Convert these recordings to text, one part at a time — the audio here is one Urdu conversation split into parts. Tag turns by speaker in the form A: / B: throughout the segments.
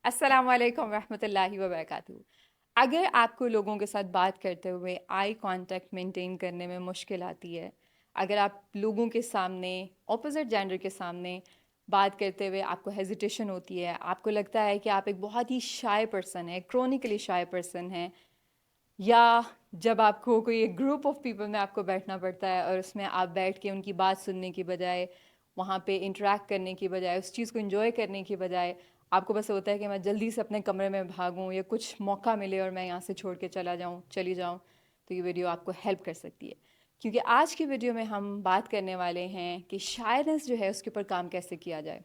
A: السلام علیکم ورحمۃ اللہ وبرکاتہ۔ اگر آپ کو لوگوں کے ساتھ بات کرتے ہوئے آئی کانٹیکٹ مینٹین کرنے میں مشکل آتی ہے، اگر آپ لوگوں کے سامنے اپوزٹ جینڈر کے سامنے بات کرتے ہوئے آپ کو ہیزیٹیشن ہوتی ہے، آپ کو لگتا ہے کہ آپ ایک بہت ہی شائے پرسن ہے، کرونیکلی شائے پرسن ہے، یا جب آپ کو کوئی ایک گروپ آف پیپل میں آپ کو بیٹھنا پڑتا ہے اور اس میں آپ بیٹھ کے ان کی بات سننے کی بجائے، وہاں پہ انٹریکٹ کرنے کی بجائے، اس چیز کو انجوائے کرنے کی بجائے آپ کو بس ہوتا ہے کہ میں جلدی سے اپنے کمرے میں بھاگوں یا کچھ موقع ملے اور میں یہاں سے چھوڑ کے چلی جاؤں، تو یہ ویڈیو آپ کو ہیلپ کر سکتی ہے، کیونکہ آج کی ویڈیو میں ہم بات کرنے والے ہیں کہ شائنس جو ہے اس کے اوپر کام کیسے کیا جائے.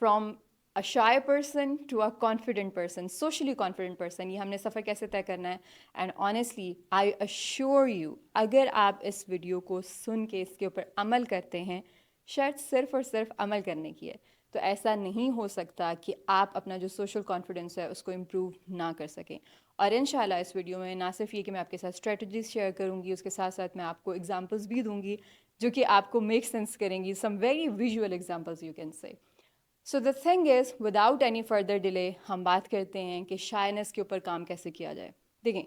A: From a shy person to a confident person, socially confident person, یہ ہم نے سفر کیسے طے کرنا ہے. And honestly I assure you, اگر آپ اس ویڈیو کو سن کے اس کے اوپر عمل کرتے ہیں، شرط صرف اور صرف عمل کرنے کی ہے، تو ایسا نہیں ہو سکتا کہ آپ اپنا جو سوشل کانفیڈنس ہے اس کو امپروو نہ کر سکیں. اور انشاءاللہ اس ویڈیو میں نہ صرف یہ کہ میں آپ کے ساتھ اسٹریٹجیز شیئر کروں گی، اس کے ساتھ ساتھ میں آپ کو ایگزامپلس بھی دوں گی جو کہ آپ کو میک سینس کریں گی، some very visual examples you can say. So the thing is without any further delay ہم بات کرتے ہیں کہ شائنس کے اوپر کام کیسے کیا جائے. دیکھیں،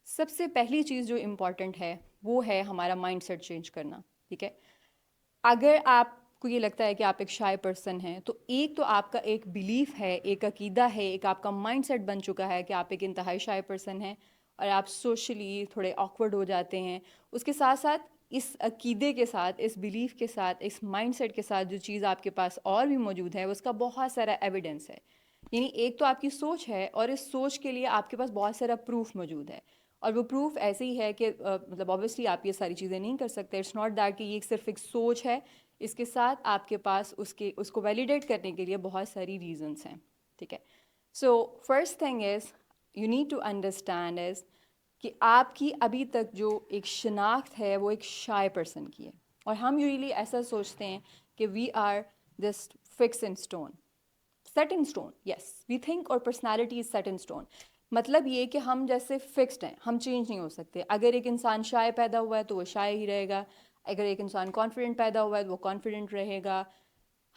A: سب سے پہلی چیز جو امپورٹنٹ ہے وہ ہے ہمارا مائنڈ سیٹ چینج کرنا. ٹھیک ہے، اگر آپ کو یہ لگتا ہے کہ آپ ایک شائے پرسن ہیں، تو ایک تو آپ کا ایک بلیف ہے، ایک عقیدہ ہے، ایک آپ کا مائنڈ سیٹ بن چکا ہے کہ آپ ایک انتہائی شائے پرسن ہیں اور آپ سوشلی تھوڑے آکورڈ ہو جاتے ہیں. اس کے ساتھ ساتھ اس عقیدے کے ساتھ، اس بلیف کے ساتھ، اس مائنڈ سیٹ کے ساتھ جو چیز آپ کے پاس اور بھی موجود ہے اس کا بہت سارا ایویڈنس ہے. یعنی ایک تو آپ کی سوچ ہے اور اس سوچ کے لیے آپ کے پاس بہت سارا پروف موجود ہے، اور وہ پروف ایسے ہی ہے کہ مطلب اوبیسلی آپ یہ ساری چیزیں نہیں کر سکتے. اٹس ناٹ دیٹ کہ یہ صرف ایک سوچ ہے، اس کے ساتھ آپ کے پاس اس کو ویلیڈیٹ کرنے کے لیے بہت ساری ریزنس ہیں. ٹھیک ہے، so first thing is you need to understand is کہ آپ کی ابھی تک جو ایک شناخت ہے وہ ایک شائے پرسن کی ہے. اور ہم یوزلی ایسا سوچتے ہیں کہ we are just fix in stone, set in stone. Yes, we think our personality is set in stone. مطلب یہ کہ ہم جیسے فکسڈ ہیں، ہم چینج نہیں ہو سکتے. اگر ایک انسان شائے پیدا ہوا ہے تو وہ شائے ہی رہے گا، اگر ایک انسان کانفیڈنٹ پیدا ہوا ہے تو وہ کانفیڈنٹ رہے گا.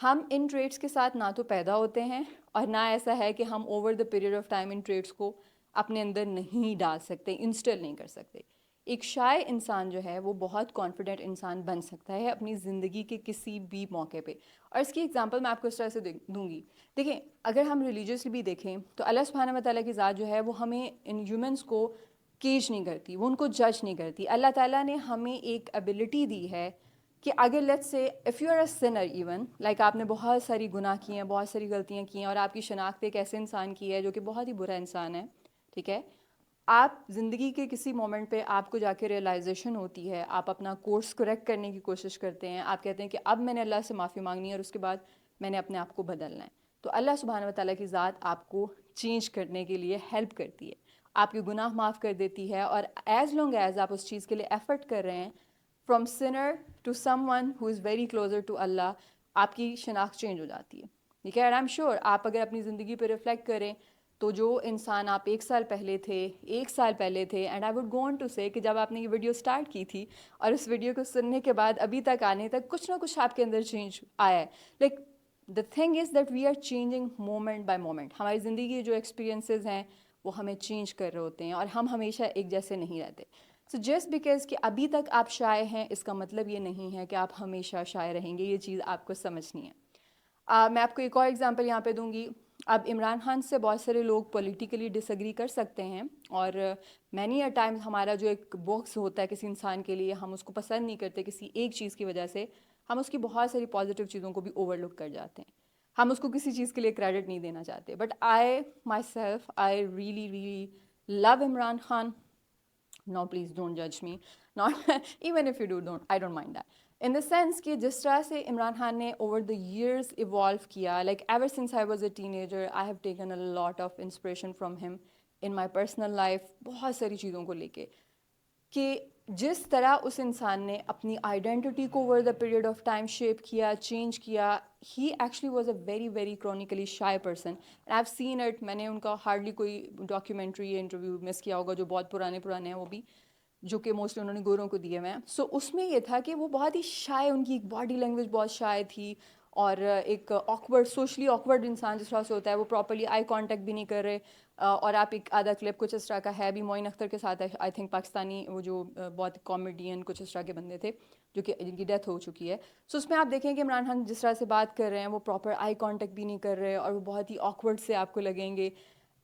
A: ہم ان ٹریٹس کے ساتھ نہ تو پیدا ہوتے ہیں اور نہ ایسا ہے کہ ہم over the period of time in traits کو اپنے اندر نہیں ڈال سکتے، انسٹل نہیں کر سکتے. ایک شائع انسان جو ہے وہ بہت کانفیڈنٹ انسان بن سکتا ہے اپنی زندگی کے کسی بھی موقع پہ. اور اس کی ایگزامپل میں آپ کو اس طرح سے دوں گی. دیکھیں، اگر ہم ریلیجیسلی بھی دیکھیں تو اللہ سبحانہ و تعالیٰ کی ذات جو ہے وہ ہمیں ان ہیومنس کو کیج نہیں کرتی، وہ ان کو جج نہیں کرتی. اللہ تعالیٰ نے ہمیں ایک ایبلٹی دی ہے کہ اگر let's say if you are a sinner, even like آپ نے بہت ساری گناہ کیے ہیں، بہت ساری غلطیاں کی ہیں، اور آپ کی شناخت ایک ایسے انسان کی ہے جو کہ بہت ہی برا انسان ہے. ٹھیک ہے، آپ زندگی کے کسی مومنٹ پہ آپ کو جا کے ریئلائزیشن ہوتی ہے، آپ اپنا کورس کریکٹ کرنے کی کوشش کرتے ہیں، آپ کہتے ہیں کہ اب میں نے اللہ سے معافی مانگنی ہے اور اس کے بعد میں نے اپنے آپ کو بدلنا ہے. تو اللہ سبحانہ و تعالیٰ کی ذات آپ کو چینج کرنے کے لیے ہیلپ کرتی ہے، آپ کے گناہ معاف کر دیتی ہے. اور ایز لانگ ایز آپ اس چیز کے لیے ایفرٹ کر رہے ہیں، from sinner to someone who is very closer to Allah, آپ کی شناخت چینج ہو جاتی ہے. ٹھیک ہے، اور آئی ایم شیور آپ اگر اپنی زندگی پہ ریفلیکٹ کریں تو جو انسان آپ ایک سال پہلے تھے and I would go on to say کہ جب آپ نے یہ ویڈیو سٹارٹ کی تھی اور اس ویڈیو کو سننے کے بعد ابھی تک آنے تک کچھ نہ کچھ آپ کے اندر چینج آیا ہے. Like the thing is that we are changing moment by moment. ہماری زندگی کے جو ایکسپیرینسز ہیں وہ ہمیں چینج کر رہے ہوتے ہیں اور ہم ہمیشہ ایک جیسے نہیں رہتے. سو جسٹ بیکاز کہ ابھی تک آپ شائع ہیں اس کا مطلب یہ نہیں ہے کہ آپ ہمیشہ شائع رہیں گے. یہ چیز آپ کو سمجھنی ہے. میں آپ کو ایک اور ایگزامپل یہاں پہ دوں گی. اب عمران خان سے بہت سارے لوگ پولیٹیکلی ڈس ایگری کر سکتے ہیں، اور مینی اے ٹائمز ہمارا جو ایک باکس ہوتا ہے کسی انسان کے لیے، ہم اس کو پسند نہیں کرتے کسی ایک چیز کی وجہ سے، ہم اس کی بہت ساری پازیٹیو چیزوں کو بھی اوور لک کر جاتے ہیں، ہم اس کو کسی چیز کے لیے کریڈٹ نہیں دینا چاہتے. But I myself I really love Imran Khan. No, please don't judge me. Not even if you do, I don't mind that. In the sense کہ جس طرح سے عمران خان نے over the years evolve کیا، like ever since I was a teenager, I have taken a lot of inspiration from him in my personal life. بہت ساری چیزوں کو لے کے کہ جس طرح اس انسان نے اپنی آئیڈینٹی کو over the period of time shape کیا، چینج کیا. He actually was a very very chronically shy person. And I have seen it. میں نے ان کا ہارڈلی کوئی ڈاکیومنٹری یا انٹرویو مس کیا ہوگا جو بہت پرانے ہیں، وہ بھی جو کہ موسٹلی انہوں نے گوروں کو دیے ہوئے ہیں. سو اس میں یہ تھا کہ وہ بہت ہی شائے، ان کی باڈی لینگویج بہت شائے تھی، اور ایک آکورڈ سوشلی آکورڈ انسان جس طرح سے ہوتا ہے وہ پراپرلی آئی کانٹیکٹ بھی نہیں کر رہے. اور آپ ایک آدھا کلپ کچھ اس طرح کا ہے بھی معین اختر کے ساتھ, آئی تھنک پاکستانی وہ جو بہت کامیڈین کچھ اس طرح کے بندے تھے جو کہ جن کی ڈیتھ ہو چکی ہے. سو اس میں آپ دیکھیں کہ عمران خان جس طرح سے بات کر رہے ہیں وہ پراپر آئی کانٹیکٹ بھی نہیں کر رہے اور وہ بہت ہی آکورڈ سے آپ کو لگیں گے.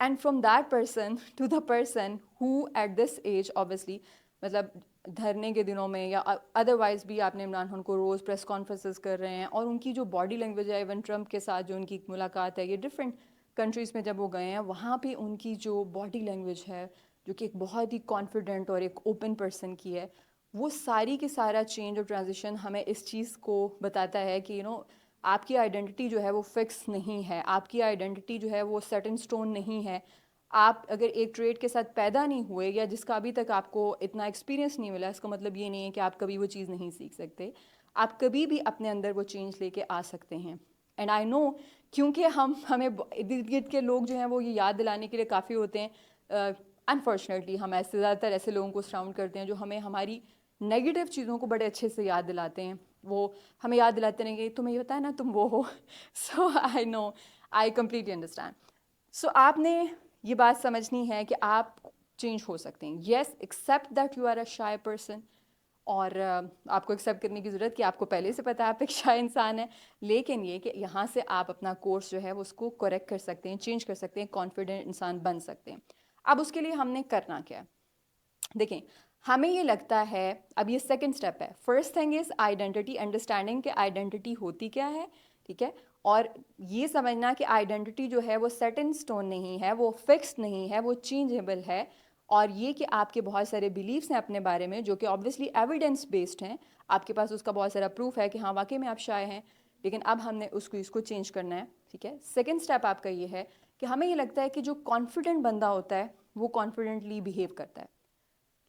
A: And from that person to the person who at this age obviously مطلب دھرنے کے دنوں میں یا ادروائز بھی آپ نے عمران خان کو روز پریس کانفرنسز کر رہے ہیں, اور ان کی جو باڈی لینگویج ہے ایون ٹرمپ کے ساتھ جو ان کی ملاقات ہے, یہ ڈفرینٹ کنٹریز میں جب وہ گئے ہیں وہاں پہ ان کی جو باڈی لینگویج ہے جو کہ ایک بہت ہی کانفیڈنٹ اور ایک اوپن پرسن کی ہے, وہ ساری کی سارا چینج اور ٹرانزیشن ہمیں اس چیز کو بتاتا ہے کہ آپ کی آئیڈینٹی جو ہے وہ فکس نہیں ہے, آپ کی آئیڈینٹی جو ہے وہ سیٹ ان اسٹون نہیں ہے. آپ اگر ایک ٹریڈ کے ساتھ پیدا نہیں ہوئے یا جس کا ابھی تک آپ کو اتنا ایکسپیرینس نہیں ملا, اس کا مطلب یہ نہیں ہے کہ آپ کبھی وہ چیز نہیں سیکھ سکتے. آپ کبھی بھی اپنے اندر وہ چینج لے کے آ سکتے ہیں. اینڈ آئی نو کیونکہ ہمیں ارد گرد کے لوگ جو ہیں وہ یہ یاد دلانے کے لیے کافی ہوتے ہیں. انفارچونیٹلی ہم ایسے زیادہ تر ایسے لوگوں کو سراؤنڈ کرتے ہیں جو ہمیں ہماری نیگیٹو چیزوں کو بڑے اچھے سے یاد دلاتے ہیں. وہ ہمیں یاد دلاتے رہیں گے تمہیں یہ پتہ ہے نا تم وہ ہو. سو آئی نو, آئی کمپلیٹلی انڈرسٹینڈ. سو آپ نے یہ بات سمجھنی ہے کہ آپ چینج ہو سکتے ہیں. Yes, accept that you are a shy person, اور آپ کو ایکسیپٹ کرنے کی ضرورت کہ آپ کو پہلے سے پتہ ہے آپ ایک شائع انسان ہیں, لیکن یہ کہ یہاں سے آپ اپنا کورس جو ہے وہ اس کو کریکٹ کر سکتے ہیں, چینج کر سکتے ہیں, کانفیڈنٹ انسان بن سکتے ہیں. اب اس کے لیے ہم نے کرنا کیا ہے, دیکھیں ہمیں یہ لگتا ہے اب یہ سیکنڈ اسٹیپ ہے. فرسٹ تھنگ از آئیڈینٹی, انڈرسٹینڈنگ کہ آئیڈینٹی ہوتی کیا ہے, ٹھیک ہے, اور یہ سمجھنا کہ آئیڈینٹی جو ہے وہ سیٹ ان اسٹون نہیں ہے, وہ فکسڈ نہیں ہے, وہ چینجیبل ہے. اور یہ کہ آپ کے بہت سارے بلیفس ہیں اپنے بارے میں جو کہ آبویسلی ایویڈنس بیسڈ ہیں, آپ کے پاس اس کا بہت سارا پروف ہے کہ ہاں واقعی میں آپ شائع ہیں, لیکن اب ہم نے اس کو چینج کرنا ہے, ٹھیک ہے. سیکنڈ اسٹیپ آپ کا یہ ہے کہ ہمیں یہ لگتا ہے کہ جو کانفیڈنٹ بندہ ہوتا ہے وہ کانفیڈنٹلی بیہیو کرتا ہے,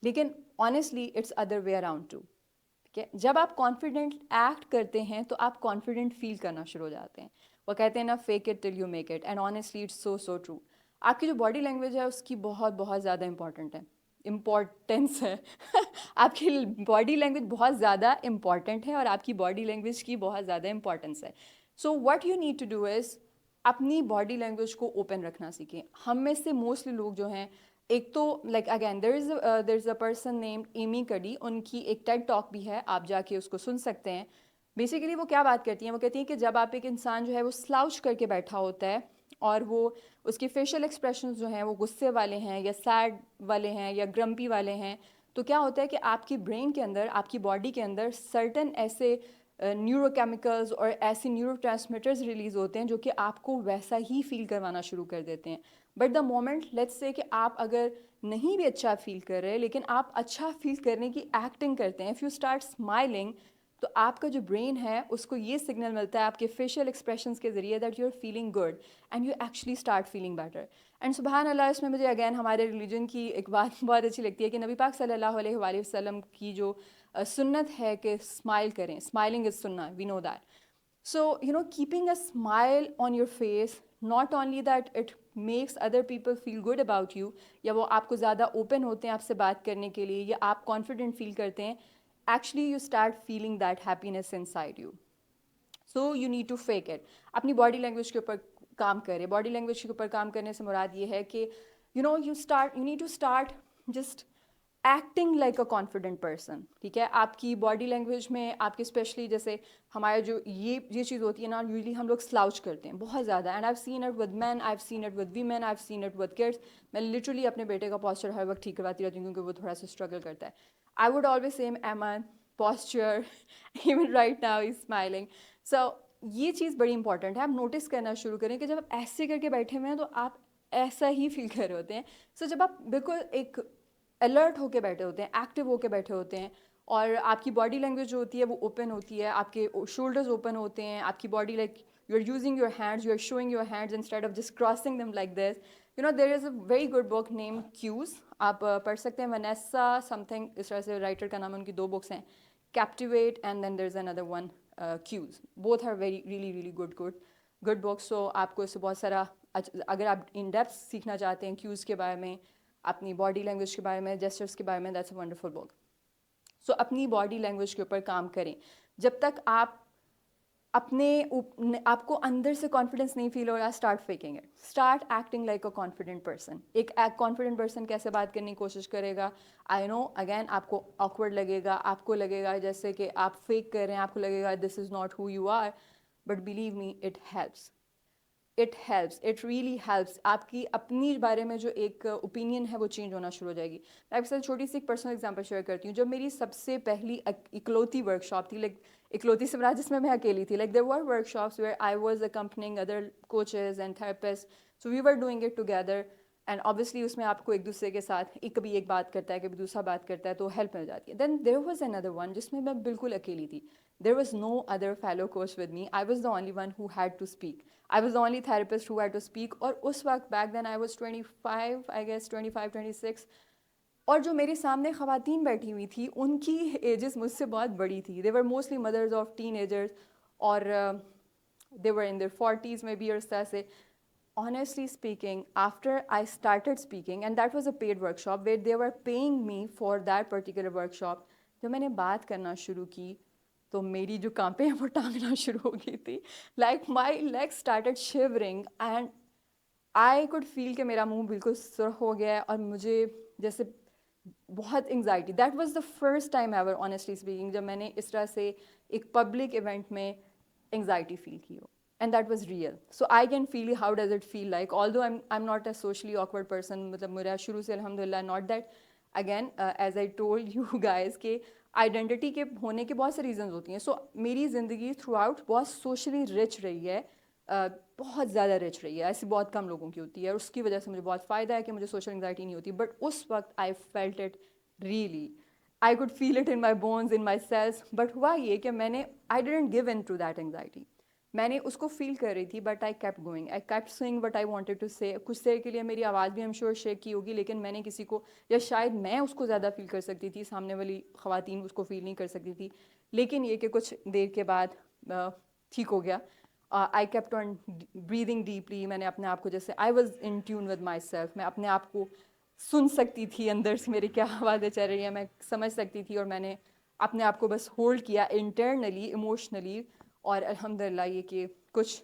A: لیکن honestly it's other way around too. ٹھیک ہے, جب آپ کانفیڈنٹ ایکٹ کرتے ہیں تو آپ کانفیڈنٹ فیل کرنا شروع ہو جاتے ہیں. وہ کہتے ہیں نا fake it till you make it, and honestly it's so so true. آپ کی جو باڈی لینگویج ہے اس کی بہت بہت زیادہ امپورٹنس ہے. آپ کی باڈی لینگویج بہت زیادہ امپورٹنٹ ہے اور آپ کی باڈی لینگویج کی بہت زیادہ امپورٹنس ہے. So what you need to do is اپنی باڈی لینگویج کو اوپن رکھنا سیکھیں. ہم میں سے موسٹلی لوگ جو ہیں, ایک تو like again there is a person named Amy Cuddy, ان کی ایک ٹیڈ ٹاک بھی ہے, آپ جا کے اس کو سن سکتے ہیں. بیسیکلی وہ کیا بات کرتی ہیں, وہ کہتی ہیں کہ جب آپ ایک انسان جو ہے وہ سلاؤچ کر کے بیٹھا ہوتا ہے اور وہ اس کے فیشیل ایکسپریشنز جو ہیں وہ غصے والے ہیں یا سیڈ والے ہیں یا گرمپی والے ہیں, تو کیا ہوتا ہے کہ آپ کی برین کے اندر, آپ کی باڈی کے اندر سرٹن ایسے نیورو کیمیکلز اور ایسے نیورو ٹرانسمیٹرز ریلیز ہوتے ہیں جو کہ آپ کو ویسا ہی فیل کروانا شروع کر دیتے ہیں. But the moment let's say کہ آپ اگر نہیں بھی اچھا فیل کر رہے لیکن آپ اچھا فیل کرنے کی ایکٹنگ کرتے ہیں, اف یو اسٹارٹ اسمائلنگ, تو آپ کا جو برین ہے اس کو یہ سگنل ملتا ہے آپ کے فیشیل ایکسپریشنز کے ذریعے that you are feeling good and you actually start feeling better. And سبحان اللہ, اس میں مجھے اگین ہمارے ریلیجن کی ایک بات بہت اچھی لگتی ہے کہ نبی پاک صلی اللہ علیہ وآلہ وسلم کی جو سنت ہے کہ اسمائل کریں, اسمائلنگ از سنہ, we know that. So, keeping a smile on your face, not only that it makes other people feel good about you, یا وہ آپ کو زیادہ اوپن ہوتے ہیں آپ سے بات کرنے کے لیے, یا آپ کانفیڈنٹ فیل کرتے ہیں, actually you start feeling that happiness inside you. So you need to fake it. اپنی باڈی لینگویج کے اوپر کام کریں. باڈی لینگویج کے اوپر کام کرنے سے مراد یہ ہے کہ you need to start just acting like a confident person. ٹھیک ہے, آپ کی باڈی لینگویج میں آپ کے اسپیشلی جیسے ہمارے جو یہ چیز ہوتی ہے نا, یوزلی ہم لوگ سلاؤچ کرتے ہیں بہت زیادہ. And I seen it with men, I seen it with women, I seen it with kids. میں لٹرلی اپنے بیٹے کا پاسچر ہر وقت ٹھیک کرواتی رہتی ہوں کیونکہ وہ تھوڑا سا اسٹرگل کرتا ہے. I would always assume an posture even right now is smiling. So یہ چیز بڑی امپورٹنٹ ہے. آپ نوٹس کرنا شروع کریں کہ جب آپ ایسے کر کے بیٹھے ہوئے ہیں تو آپ ایسا ہی فیل کر رہے ہوتے ہیں. سو جب آپ بالکل ایک الرٹ ہو کے بیٹھے ہوتے ہیں, ایکٹیو ہو کے بیٹھے ہوتے ہیں, اور آپ کی باڈی لینگویج جو ہوتی ہے وہ اوپن ہوتی ہے, آپ کے شولڈرز اوپن ہوتے ہیں, آپ کی body like you are using your hands, you are showing your hands instead of just crossing them like this. There is a very good book name Cues, آپ پڑھ سکتے ہیں. ونیسا سم تھنگ اس طرح سے رائٹر کا نام ہے, ان کی 2 بکس ہیں, captivate and then there is another one cues. Both are very really good books. So آپ کو اس سے بہت سارا, اگر آپ ان ڈیپتھ سیکھنا چاہتے ہیں کیوز کے بارے میں, اپنی باڈی لینگویج کے بارے میں, جیسچرس کے بارے میں, دیٹس اے ونڈرفل بک. سو اپنی باڈی لینگویج کے اوپر کام کریں. جب تک آپ اپنے آپ کو اندر سے کانفیڈنس نہیں فیل ہو رہا، start faking it, start acting like a confident person. ایک کانفیڈنٹ پرسن کیسے بات کرنے کی کوشش کرے گا؟ آئی نو اگین آپ کو آکورڈ لگے گا، آپ کو لگے گا جیسے کہ آپ فیک کر رہے ہیں، آپ کو لگے گا this is not who you are, but believe me it helps, it helps, it really helps. آپ کی اپنی بارے میں جو ایک اوپینین ہے وہ چینج ہونا شروع ہو جائے گی. میں آپ کے ساتھ چھوٹی سی ایک پرسنل ایگزامپل شیئر کرتی ہوں. جب میری سب سے پہلی اکلوتی ورک شاپ تھی، لائک اکلوتی سے مراد جس میں اکیلی تھی، like there were workshops where I was accompanying other coaches and therapists, so we were doing it together. And obviously اس میں آپ کو ایک دوسرے کے ساتھ کبھی ایک بات کرتا ہے، کبھی دوسرا بات کرتا ہے، تو ہیلپ مل جاتی ہے. دین دیر واز اندر ون جس میں میں بالکل اکیلی تھی. There was no other fellow coach with me. I was the only one who had to speak. I was the only therapist who had to speak. اور اس وقت back then I was 25, I guess 25, 26. اور جو میرے سامنے خواتین بیٹھی ہوئی تھی ان کی ایجز مجھ سے بہت بڑی تھی. They were mostly mothers of teenagers اور they were in their 40s maybe اور اس طرح سے. Honestly speaking, after I started speaking, and that was a paid workshop where they were paying me for that particular workshop, جب میں نے بات کرنا شروع کی تو میری جو کانپیں ہیں وہ ٹانگنا شروع ہو گئی تھی. Like my leg started shivering and I could feel کہ میرا منہ بالکل سرخ ہو گیا ہے اور مجھے جیسے بہت anxiety. That was the first time ever honestly speaking جب میں نے اس طرح سے ایک پبلک ایونٹ میں انگزائٹی فیل کی ہو. And that was real. So I can feel how does it feel like. Although I am not a socially awkward person, مطلب میرا شروع سے الحمد للہ not that. Again as I told you guys کہ آئیڈینٹی کے ہونے کے بہت سے ریزنز ہوتی ہیں. سو میری زندگی تھرو آؤٹ بہت سوشلی رچ رہی ہے، بہت زیادہ رچ رہی ہے. ایسی بہت کم لوگوں کی ہوتی ہے اور اس کی وجہ سے مجھے بہت فائدہ ہے کہ مجھے سوشل انگزائٹی نہیں ہوتی. بٹ اس وقت I felt it really, I could feel it in my bones, in my cells. But ہوا یہ کہ میں نے I didn't give in to that anxiety. میں نے اس کو فیل کر رہی تھی but I kept going, I kept saying what I wanted to say. کچھ دیر کے لیے میری آواز بھی ہم شیور شیک کی ہوگی، لیکن میں نے کسی کو، یا شاید میں اس کو زیادہ فیل کر سکتی تھی، سامنے والی خواتین اس کو فیل نہیں کر سکتی تھی. لیکن یہ کہ کچھ دیر کے بعد ٹھیک ہو گیا. I kept on breathing deeply. میں نے اپنے آپ کو جیسے آئی was in tune with my self, میں اپنے آپ کو سن سکتی تھی اندر سے میری کیا آوازیں چل رہی ہیں، میں سمجھ سکتی تھی. اور میں نے اپنے آپ کو بس ہولڈ کیا انٹرنلی ایموشنلی. اور الحمد للہ یہ کہ کچھ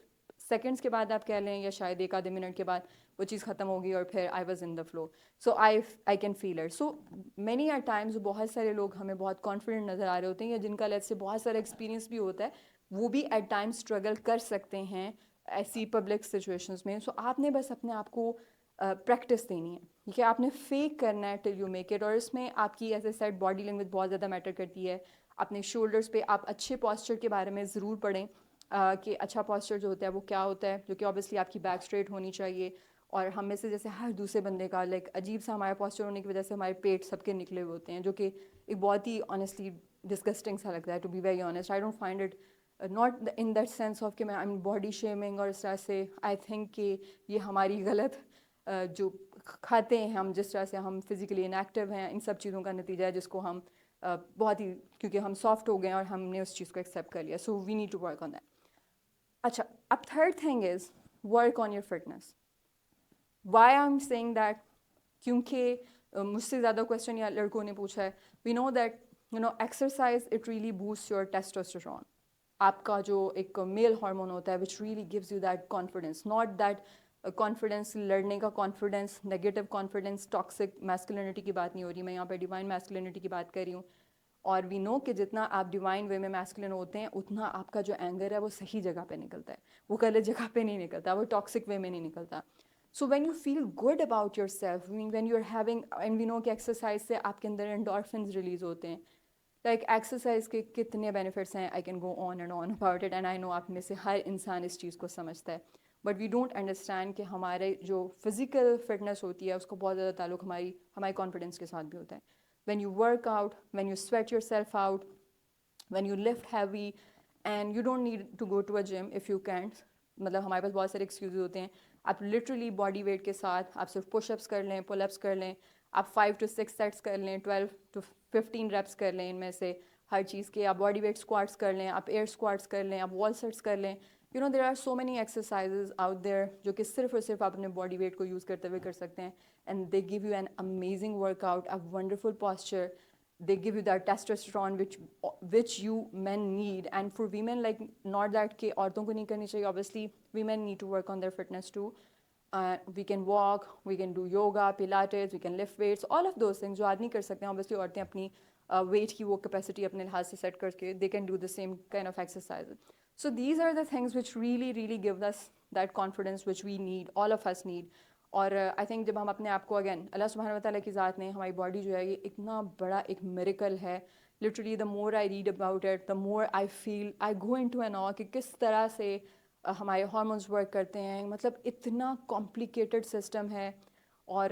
A: سیکنڈس کے بعد آپ کہہ لیں یا شاید ایک آدھے منٹ کے بعد وہ چیز ختم ہوگی اور پھر I was in the flow. So I can feel it. So many are times بہت سارے لوگ ہمیں بہت کانفیڈنٹ نظر آ رہے ہوتے ہیں یا جن کا لیٹ سے بہت سارا ایکسپیرینس بھی ہوتا ہے، وہ بھی ایٹ ٹائم اسٹرگل کر سکتے ہیں ایسی پبلک سچویشنز میں. سو آپ نے بس اپنے آپ کو پریکٹس دینی ہے، ٹھیک ہے. آپ نے فیک کرنا ہے ٹل یو میک اٹ. اور اس میں آپ کی as a set body language بہت زیادہ میٹر کرتی ہے. اپنے شولڈرس پہ آپ اچھے پوسچر کے بارے میں ضرور پڑھیں کہ اچھا پوسچر جو ہوتا ہے وہ کیا ہوتا ہے، جو کہ اوبیسلی آپ کی بیک اسٹریٹ ہونی چاہیے. اور ہم میں سے جیسے ہر دوسرے بندے کا لائک عجیب سا ہمارا پوسچر ہونے کی وجہ سے ہمارے پیٹ سب کے نکلے ہوئے ہوتے ہیں، جو کہ ایک بہت ہی آنیسٹلی ڈسگسٹنگ سا لگتا ہے. To be very honest I don't find it not in that sense of کہ میں باڈی شیمنگ اور اس طرح سے. آئی تھنک کہ یہ ہماری غلط جو کھاتے ہیں ہم، جس طرح سے ہم فزیکلی انیکٹیو ہیں، ان سب چیزوں کا نتیجہ ہے جس کو ہم بہت ہی، کیونکہ ہم سافٹ ہو گئے ہیں اور ہم نے اس چیز کو ایکسیپٹ کر لیا. So we need to work on that. اچھا، اب third thing is work on your fitness. Why I am saying that? کیونکہ مجھ سے زیادہ کویشچن یا لڑکوں نے پوچھا ہے. We know that exercise it really boost your testosterone. آپ کا جو ایک میل ہارمون ہوتا ہے which really gives you that confidence, not that confidence لڑنے کا confidence, negative confidence, toxic masculinity کی بات نہیں ہو رہی. میں یہاں پہ ڈیوائن میسکلینٹی کی بات کر رہی ہوں. اور وی نو کہ جتنا آپ ڈیوائن وے میں میسکلن ہوتے ہیں اتنا آپ کا جو اینگر ہے وہ صحیح جگہ پہ نکلتا ہے، وہ غلط جگہ پہ نہیں نکلتا، وہ ٹاکسک وے میں نہیں نکلتا. So when you feel good about yourself, when you are having, and we know کہ ایکسرسائز سے آپ کے اندر انڈورفنز ریلیز ہوتے ہیں. لائک ایکسرسائز کے کتنے بینیفٹس ہیں، I can go on and on about it, and I know آپ میں سے ہر انسان اس چیز کو سمجھتا ہے. بٹ وی ڈونٹ انڈرسٹینڈ کہ ہمارے جو فزیکل فٹنس ہوتی ہے اس کو بہت زیادہ تعلق ہماری کانفیڈنس کے ساتھ بھی ہوتا ہے. when you work out, when you sweat yourself out, when you lift heavy, and you don't need to go to a gym if you can't. مطلب ہمارے پاس بہت سارے ایکسکیوز ہوتے ہیں. آپ لٹرلی باڈی ویٹ کے ساتھ آپ صرف پش اپس کر لیں، پل اپس کر لیں، آپ 5 to 6 سیٹس کر لیں، 12 to 15 ریپس کر لیں ان میں سے ہر چیز کے. آپ باڈی ویٹ اسکواٹس کر لیں، آپ ایئر اسکواٹس کر لیں، آپ وال سیٹس کر لیں. You know there are so many exercises out there جو کہ صرف اور صرف آپ اپنے باڈی ویٹ کو یوز کرتے ہوئے کر سکتے ہیں. And they give you an amazing workout, a wonderful posture. they give you that testosterone which you men need. And for women, like, not that کہ عورتوں کو نہیں کرنی چاہیے, obviously women need to work on their fitness too. We can walk, we can do yoga, pilates, we can lift weights, all of those things جو آدمی کر سکتے ہیں. obviously عورتیں اپنی weight کی وہ capacity اپنے لحاظ سے set کر کے they can do the same kind of exercises. So these are the things which really give us that confidence which we need, all of us need. اور آئی تھنک جب ہم اپنے آپ کو اگین اللہ سبحانہ و تعالیٰ کی ذات نے ہماری باڈی جو ہے یہ اتنا بڑا ایک میریکل ہے. Literally the more I read about it the more I feel I go into an awe کہ کس طرح سے ہمارے ہارمونس ورک کرتے ہیں. مطلب اتنا کمپلیکیٹڈ سسٹم ہے. اور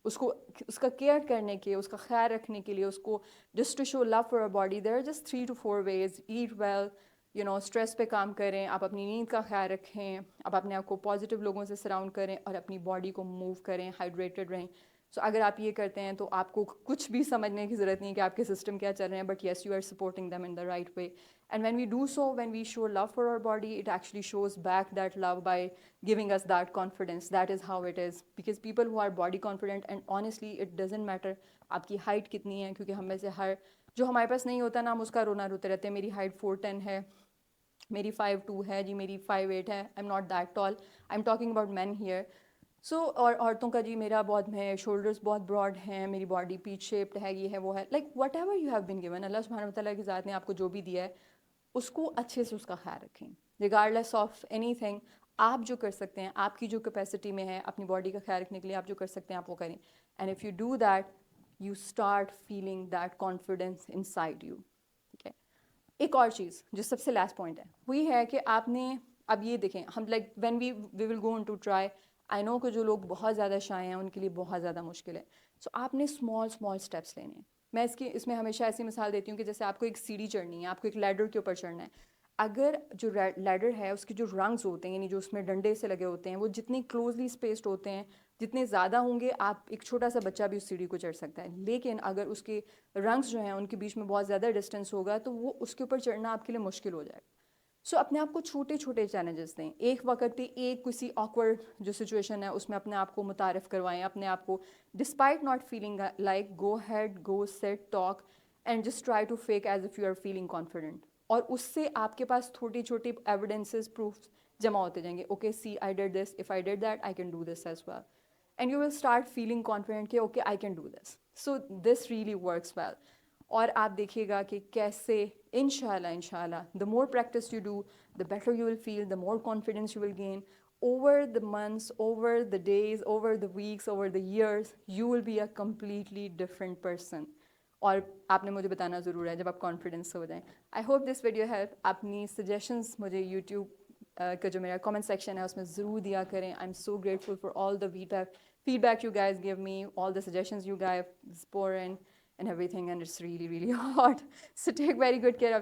A: اس کا کیئر کرنے کے, اس کا خیال رکھنے کے لیے, اس کو just to show love for our body, there are just 3 to 4 ways. Eat well, stress پہ کام کریں, آپ اپنی نیند کا خیال رکھیں, آپ اپنے آپ کو پازیٹیو لوگوں سے سراؤنڈ کریں, اور اپنی باڈی کو موو کریں, ہائیڈریٹڈ رہیں. سو اگر آپ یہ کرتے ہیں تو آپ کو کچھ بھی سمجھنے کی ضرورت نہیں کہ آپ کے سسٹم کیا چل رہے ہیں, but yes you are supporting them in the right way. And when we do so, when we show love for our body, it actually shows back that love by گiving us that confidence. That is how it is. Because people who are body confident, and honestly it doesn't matter آپ کی ہائٹ کتنی ہے, کیونکہ ہم میں سے ہر جو ہمارے پاس نہیں ہوتا نا, ہم اس کا رونا روتے رہتے ہیں. میری ہائٹ 4'10" ہے, میری 5'2" ہے جی, میری 5'8" ہے. I am not that tall, I am talking about men here. So اور عورتوں کا جی میرا بہت, میں شولڈرس بہت براڈ ہیں, میری باڈی پیچ شیپڈ ہے, یہ ہے وہ ہے. Like whatever you have been given, Allah سبحانہ و تعالیٰ کی ذات نے آپ کو جو بھی دیا ہے اس کو اچھے سے اس کا خیال رکھیں, ریگارڈلیس آف اینی تھنگ. آپ جو کر سکتے ہیں, آپ کی جو کیپیسٹی میں ہے اپنی باڈی کا خیال رکھنے کے لیے, آپ جو کر سکتے ہیں آپ وہ کریں. And if you do that, you start feeling that confidence in side you. ٹھیک ہے. ایک اور چیز جو سب سے لاسٹ پوائنٹ ہے وہ یہ ہے کہ آپ نے اب یہ دیکھیں, ہم like when we will go into try, I know کہ جو لوگ بہت زیادہ شائع ہیں ان کے لیے بہت زیادہ مشکل ہے. سو آپ نے اسمال اسٹیپس لینے ہیں. میں اس میں ہمیشہ ایسی مثال دیتی ہوں کہ جیسے آپ کو ایک سیڑھی چڑھنی ہے, آپ کو ایک لیڈر کے اوپر چڑھنا ہے. اگر جو لیڈر ہے اس کے جو رنگز ہوتے ہیں, یعنی جو اس میں ڈنڈے سے لگے ہوتے ہیں, وہ جتنے کلوزلی اسپیسڈ ہوتے ہیں, جتنے زیادہ ہوں گے, آپ ایک چھوٹا سا بچہ بھی اس سیڑھی کو چڑھ سکتا ہے. لیکن اگر اس کے رنگز جو ہیں ان کے بیچ میں بہت زیادہ ڈسٹینس ہوگا تو وہ اس کے اوپر چڑھنا آپ کے لیے مشکل ہو جائے گا. سو اپنے آپ کو چھوٹے چیلنجز دیں. ایک وقت پہ ایک کسی آکورڈ جو سچویشن ہے اس میں اپنے آپ کو متعارف کروائیں, اپنے آپ کو despite not feeling like, go head, go set, talk and just try to fake as if you are feeling confident. اور اس سے آپ کے پاس چھوٹی ایویڈنسز, پروفس جمع ہوتے جائیں گے. Okay, see I did this, if I did that I can do this as well. And you will start feeling confident کہ okay I can do this. So this really works well. اور آپ دیکھیے گا کہ کیسے انشاءاللہ the more practice you do, the better you will feel, the more confidence you will gain. Over the months, over the days, over the weeks, over the years, you will be a completely different person. اور آپ نے مجھے بتانا ضرور ہے جب آپ کانفیڈنس ہو جائیں. I hope this video help. اپنی سجیشنس مجھے یوٹیوب کا جو میرا کامنٹ سیکشن ہے اس میں ضرور دیا کریں. I am so grateful for all the feedback you guys give me, all the suggestions you guys pour in and everything, and it's really hot. So take very good care of